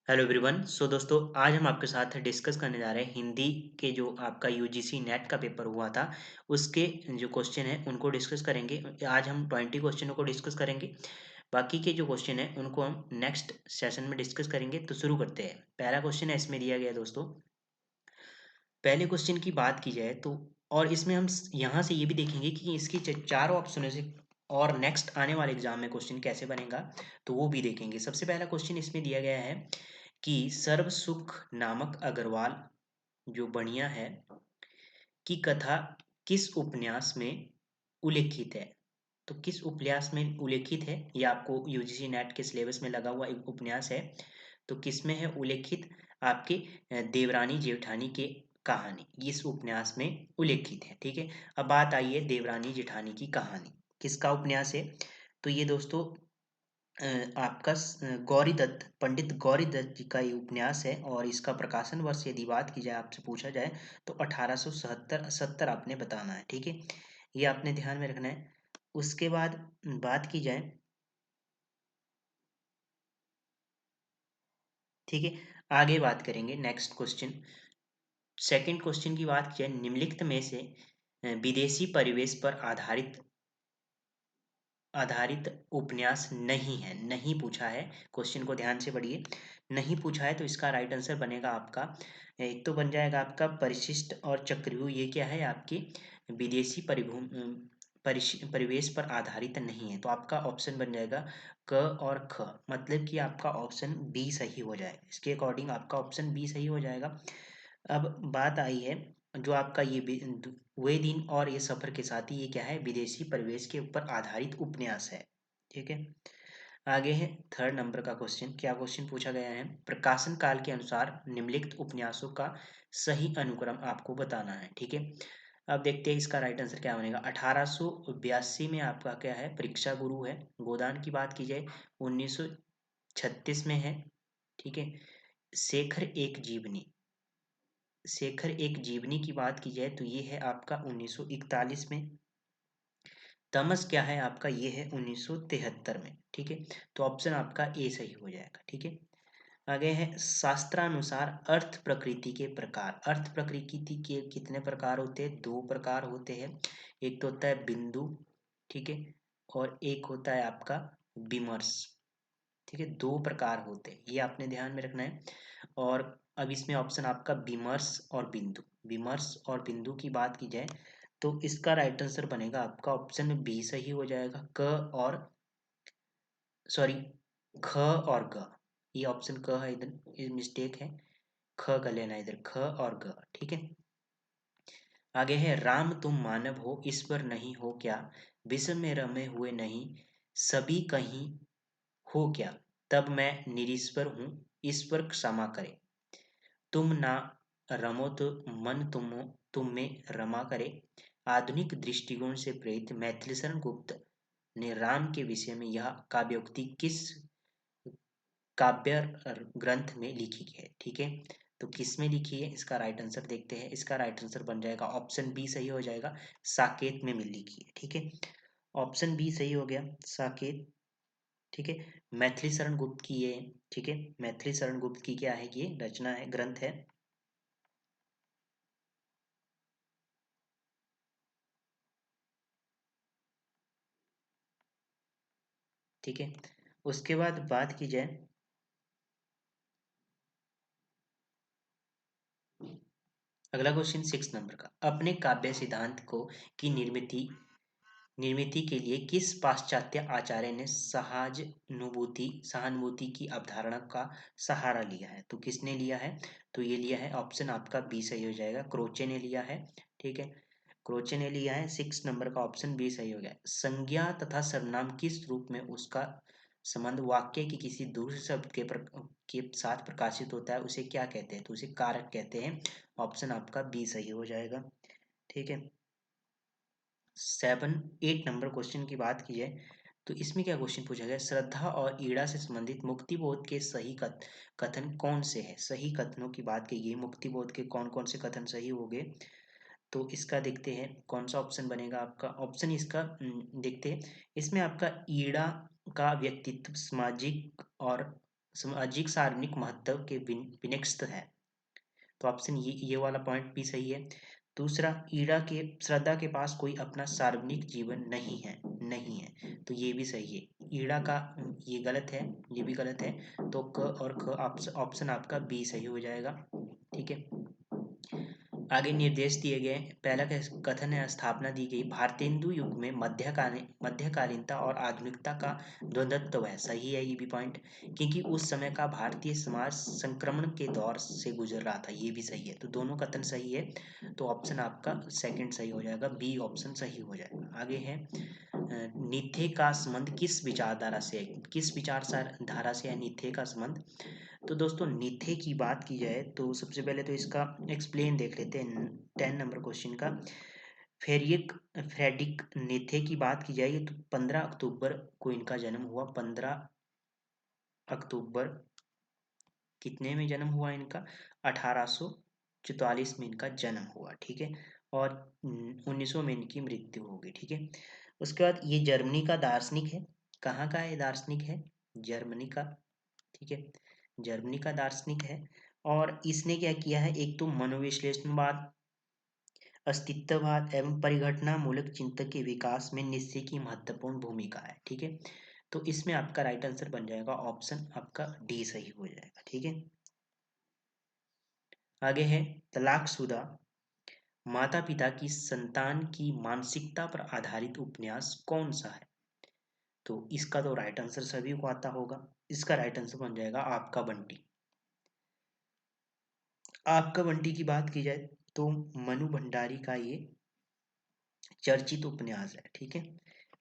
Hello everyone. सो दोस्तों, आज हम आपके साथ डिस्कस करने जा रहे हैं हिंदी के जो आपका यूजीसी नेट का पेपर हुआ था उसके जो क्वेश्चन है उनको डिस्कस करेंगे। आज हम 20 क्वेश्चनों को डिस्कस करेंगे। बाकी के जो क्वेश्चन है उनको हम नेक्स्ट सेशन में डिस्कस करेंगे। तो शुरू करते हैं। पहला क्वेश्चन है, इसमें दिया गया है दोस्तों। पहले क्वेश्चन की बात की जाए तो, और इसमें हम यहाँ से ये भी देखेंगे कि इसकी चारों ऑप्शनों से और नेक्स्ट आने वाले एग्जाम में क्वेश्चन कैसे बनेगा, तो वो भी देखेंगे। सबसे पहला क्वेश्चन इसमें दिया गया है कि सर्व सुख नामक अग्रवाल जो बढ़िया है की कथा किस उपन्यास में उल्लेखित है। तो किस उपन्यास में उल्लेखित है, ये आपको यूजीसी नेट के सिलेबस में लगा हुआ एक उपन्यास है। तो किस में है उल्लेखित? आपके देवरानी जेठानी के कहानी इस उपन्यास में उल्लेखित है। ठीक है। अब बात आई है देवरानी जेठानी की कहानी किसका उपन्यास है। तो ये दोस्तों आपका गौरी दत्त, पंडित गौरी दत्त जी का ये उपन्यास है और इसका प्रकाशन वर्ष यदि बात की जाए, आपसे पूछा जाए तो 1870 आपने बताना है। ठीक है, ये आपने ध्यान में रखना है। उसके बाद बात की जाए, ठीक है, आगे बात करेंगे नेक्स्ट क्वेश्चन। सेकंड क्वेश्चन की बात की जाए, निम्नलिखित में से विदेशी परिवेश पर आधारित आधारित उपन्यास नहीं है। नहीं पूछा है, क्वेश्चन को ध्यान से पढ़िए। नहीं पूछा है तो इसका राइट आंसर बनेगा आपका, एक तो बन जाएगा आपका परिशिष्ट और चक्रव्यूह। ये क्या है आपकी विदेशी परिवेश पर आधारित नहीं है। तो आपका ऑप्शन बन जाएगा क और ख, मतलब कि आपका ऑप्शन बी सही हो जाएगा। इसके अकॉर्डिंग आपका ऑप्शन बी सही हो जाएगा। अब बात आई है जो आपका ये वे दिन और ये सफर के साथी, ये क्या है विदेशी परिवेश के ऊपर आधारित उपन्यास है। ठीक है। आगे है थर्ड नंबर का क्वेश्चन। क्या क्वेश्चन पूछा गया है? प्रकाशन काल के अनुसार निम्नलिखित उपन्यासों का सही अनुक्रम आपको बताना है। ठीक है। अब देखते हैं इसका राइट आंसर क्या बनेगा। 1882 में आपका क्या है, परीक्षा गुरु है। गोदान की बात की जाए 1936 में है। ठीक है। शेखर एक जीवनी, शेखर एक जीवनी की बात की जाए तो ये है आपका 1941 में। तमस क्या है आपका, ये है 1973 में। ठीक है। तो ऑप्शन आपका ए सही हो जाएगा। ठीक है। आगे है शास्त्रानुसार अर्थ प्रकृति के प्रकार। अर्थ प्रकृति के कितने प्रकार होते हैं? दो प्रकार होते हैं। एक तो होता है बिंदु, ठीक है, और एक होता है आपका विमर्श। ठीक है, दो प्रकार होते हैं, ये आपने ध्यान में रखना है। और अब इसमें ऑप्शन आपका विमर्श और बिंदु, विमर्श और बिंदु की बात की जाए तो इसका राइट आंसर बनेगा आपका ऑप्शन बी सही हो जाएगा। क और सॉरी, ख और ग, ये ऑप्शन क है, इधर ये मिस्टेक है। ख का लेना है इधर, ख और ग। ठीक है। आगे है राम तुम मानव हो ईश्वर नहीं हो क्या, विश्व में रमे हुए नहीं सभी कहीं हो क्या, तब मैं निरीश्वर हूँ ईश्वर क्षमा करे, तुम ना रमो तो मन तुम में रमा करे। आधुनिक दृष्टिकोण से प्रेरित मैथिलीशरण गुप्त ने राम के विषय में यह काव्योक्ति किस काव्य ग्रंथ में लिखी है? ठीक है। तो किस में लिखी है, इसका राइट आंसर देखते हैं। इसका राइट आंसर बन जाएगा ऑप्शन बी सही हो जाएगा, साकेत में मिल लिखी है। ठीक है, ऑप्शन बी सही हो गया, साकेत। ठीक है। मैथिली शरण गुप्त की ये, ठीक है, मैथिली शरण गुप्त की क्या है, ये रचना है, ग्रंथ है। ठीक है। उसके बाद बात की जाए, अगला क्वेश्चन 6 नंबर का, अपने काव्य सिद्धांत को की निर्मित के लिए किस पाश्चात्य आचार्य ने सहानुभूति की अवधारणा का सहारा लिया है? तो किसने लिया है? तो ये लिया है, ऑप्शन आपका बी सही हो जाएगा, क्रोचे ने लिया है। ठीक है, क्रोचे ने लिया है। 6 नंबर का ऑप्शन बी सही हो गया। संज्ञा तथा सर्वनाम किस रूप में उसका संबंध वाक्य की किसी दूसरे शब्द के साथ प्रकाशित होता है, उसे क्या कहते हैं? तो उसे कारक कहते हैं। ऑप्शन आपका बी सही हो जाएगा। ठीक है। 8 नंबर क्वेश्चन की बात की जाए तो इसमें क्या क्वेश्चन पूछा गया, श्रद्धा और ईड़ा से संबंधित मुक्ति बोध के सही कथन कौन से है? सही कथनों की बात की गई, मुक्ति बोध के कौन कौन से कथन सही हो गए, तो इसका देखते हैं कौन सा ऑप्शन बनेगा आपका। ऑप्शन इसका देखते हैं। इसमें आपका ईड़ा का व्यक्तित्व सामाजिक और सामाजिक सार्वजनिक महत्व के विनिक्षित है। तो ऑप्शन ये वाला पॉइंट भी सही है। दूसरा, श्रद्धा के पास कोई अपना सार्वजनिक जीवन नहीं है, तो ये भी सही है। ईड़ा का ये गलत है, ये भी गलत है। तो क और ख ऑप्शन आपका बी सही हो जाएगा। ठीक है, आगे निर्देश दिए गए। पहला कथन है, स्थापना दी गई। भारतेंदु युग में मध्यकालीनता और आधुनिकता का द्वंद्वत्व है। सही है ये भी पॉइंट, क्योंकि उस समय का भारतीय समाज संक्रमण के दौर से गुजर रहा था। ये भी सही है, तो दोनों कथन सही है। तो ऑप्शन आपका सेकंड सही हो जाएगा, बी ऑप्शन सही हो जाएगा। आगे है, नित्य का संबंध किस विचारधारा से है? किस विचारधारा से है नित्य का संबंध? तो दोस्तों, नित्य की बात की जाए तो सबसे पहले तो इसका एक्सप्लेन देख लेते हैं 10 नंबर क्वेश्चन का। फ्रेडरिक नित्य की बात की जाए तो 15 अक्टूबर को इनका जन्म हुआ। 15 अक्टूबर कितने में जन्म हुआ इनका? 1844 में इनका जन्म हुआ। ठीक है, और 1900 में इनकी मृत्यु होगी। ठीक है, उसके बाद ये जर्मनी का दार्शनिक है। कहाँ का है दार्शनिक है? जर्मनी का। ठीक है, जर्मनी का दार्शनिक है। और इसने क्या किया है, एक तो मनोविश्लेषणवाद, अस्तित्ववाद एवं परिघटनामूलक चिंतन के विकास में निश्चय की महत्वपूर्ण भूमिका है। ठीक है, तो इसमें आपका राइट आंसर बन जाएगा ऑप्शन आपका डी सही हो जाएगा। ठीक है, आगे है, तलाकशुदा माता पिता की संतान की मानसिकता पर आधारित उपन्यास कौन सा है? तो इसका तो राइट आंसर सभी को आता होगा। इसका राइट आंसर बन जाएगा आपका बंटी। आपका बंटी की बात की जाए तो मनु भंडारी का ये चर्चित उपन्यास है। ठीक है,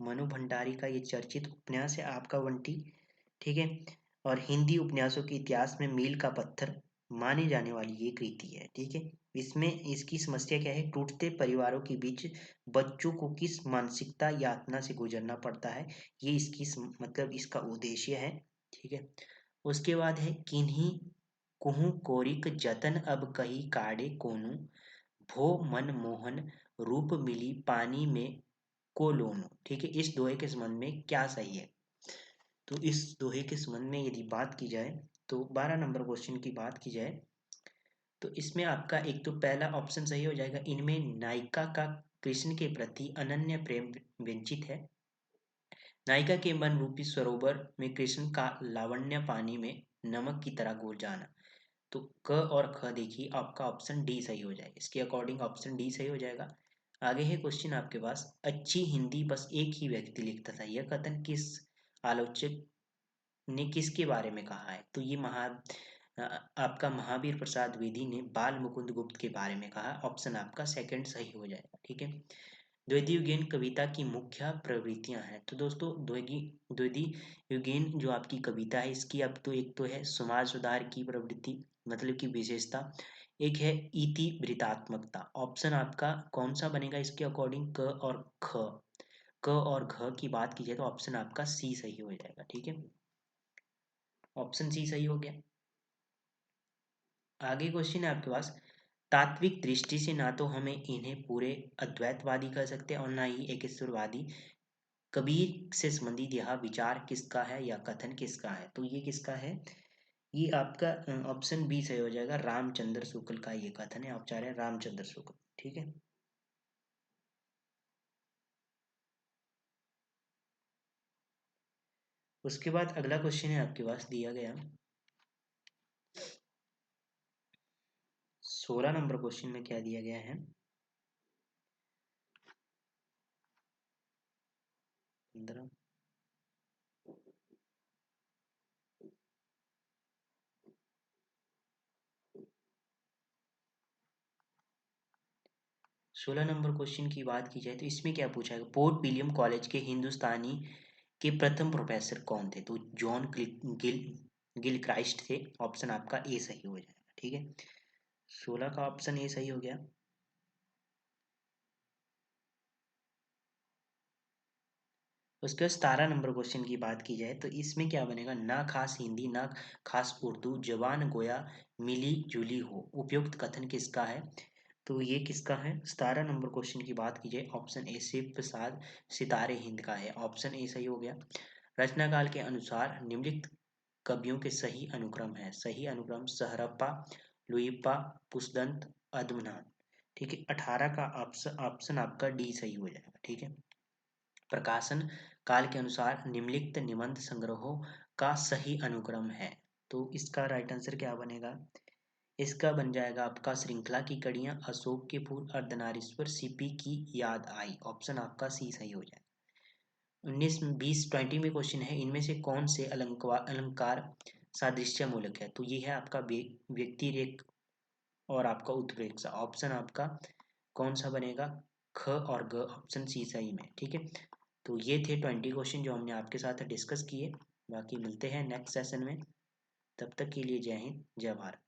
मनु भंडारी का ये चर्चित उपन्यास है आपका बंटी। ठीक है, और हिंदी उपन्यासों के इतिहास में मील का पत्थर माने जाने वाली ये कृति है। ठीक है, इसमें इसकी समस्या क्या है, टूटते परिवारों के बीच बच्चों को किस मानसिकता यातना से गुजरना पड़ता है, ये इसकी मतलब इसका उद्देश्य है। ठीक है, उसके बाद है, किन्हीं कुहू कोरिक जतन अब कही काढ़े कोनू भो मन मोहन रूप मिली पानी में को लोनो। ठीक है, इस दोहे के संबंध में क्या सही है? तो इस दोहे के संबंध में यदि बात की जाए तो 12 नंबर क्वेश्चन की बात की जाए तो इसमें आपका एक तो पहला ऑप्शन सही हो जाएगा, इनमें नायिका का कृष्ण के प्रति अनन्य प्रेम व्यंचित है। नायिका के मन रूपी सरोवर में कृष्ण का लावण्य पानी में नमक की तरह घुल जाना। तो क और ख देखिए, आपका ऑप्शन डी सही हो जाएगा। इसके अकॉर्डिंग ऑप्शन डी सही हो जाएगा। आगे है क्वेश्चन आपके पास, अच्छी हिंदी बस एक ही व्यक्ति लिखता था, यह कथन किस आलोचक ने किसके बारे में कहा है? तो ये आपका महावीर प्रसाद द्विवेदी ने बाल मुकुंद गुप्त के बारे में कहा। ऑप्शन आपका सेकंड सही हो जाएगा। ठीक है, द्वितीय युगेन कविता की मुख्य प्रवृत्तियां हैं। तो दोस्तों, द्वितीय युगेन जो आपकी कविता है इसकी अब तो एक तो है समाज सुधार की प्रवृत्ति, मतलब की विशेषता। एक है इति वृत्तात्मकता। ऑप्शन आपका कौन सा बनेगा इसके अकॉर्डिंग? क और ख। क और घ की बात की जाए तो ऑप्शन आपका सी सही हो जाएगा। ठीक है, ऑप्शन सी सही हो गया। आगे क्वेश्चन है आपके पास, तात्विक दृष्टि से ना तो हमें इन्हें पूरे अद्वैतवादी कह सकते हैं और ना ही एक ईश्वरवादी। कबीर से संबंधित यह विचार किसका है या कथन किसका है? तो ये किसका है? ये आपका ऑप्शन बी सही हो जाएगा, रामचंद्र शुक्ल का ये कथन है। आप चाह रहे हैं रामचंद्र शुक्ल। ठीक है, उसके बाद अगला क्वेश्चन है आपके पास दिया गया 16 नंबर क्वेश्चन में क्या दिया गया है, 15 16 नंबर क्वेश्चन की बात की जाए तो इसमें क्या पूछा है, पोर्ट विलियम कॉलेज के हिंदुस्तानी के प्रथम प्रोफेसर कौन थे? तो जॉन गिल क्राइस्ट थे। ऑप्शन आपका ए सही हो जाएगा। ठीक है, 16 का ऑप्शन ए सही हो गया। उसके बाद 17 नंबर क्वेश्चन की बात की जाए तो इसमें क्या बनेगा, ना खास हिंदी ना खास उर्दू जबान गोया मिली जुली हो, उपयुक्त कथन किसका है? तो ये किसका है? 17 नंबर क्वेश्चन की बात की जाए ऑप्शन ए शिव प्रसाद सितारे हिंद का है। ऑप्शन ए सही हो गया। रचनाकाल के अनुसार निम्नलिखित कवियों के सही अनुक्रम है। सही अनुक्रम सहरप्पा, लुइप्पा, पुष्दंत, अद्मनाथ। ठीक है, 18 का ऑप्शन आपका डी सही हो जाएगा। ठीक है, प्रकाशन काल के अनुसार निम्नलिखित निबंध संग्रहों का सही अनुक्रम है। तो इसका राइट आंसर क्या बनेगा? इसका बन जाएगा आपका श्रृंखला की कड़ियां, अशोक के फूल, अर्धनारीश्वर, सीपी की याद आई। ऑप्शन आपका सी सही हो जाएगा। 19 20 20 में क्वेश्चन है, इनमें से कौन से अलंकार सादृश्य मूलक है? तो ये है आपका व्यक्तिरेख और आपका उत्प्रेक्षा। ऑप्शन आपका कौन सा बनेगा? ख और ग, ऑप्शन सी सही में। ठीक है, तो ये थे 20 क्वेश्चन जो हमने आपके साथ डिस्कस किए। बाकी मिलते हैं नेक्स्ट सेशन में, तब तक के लिए जय हिंद, जय भारत।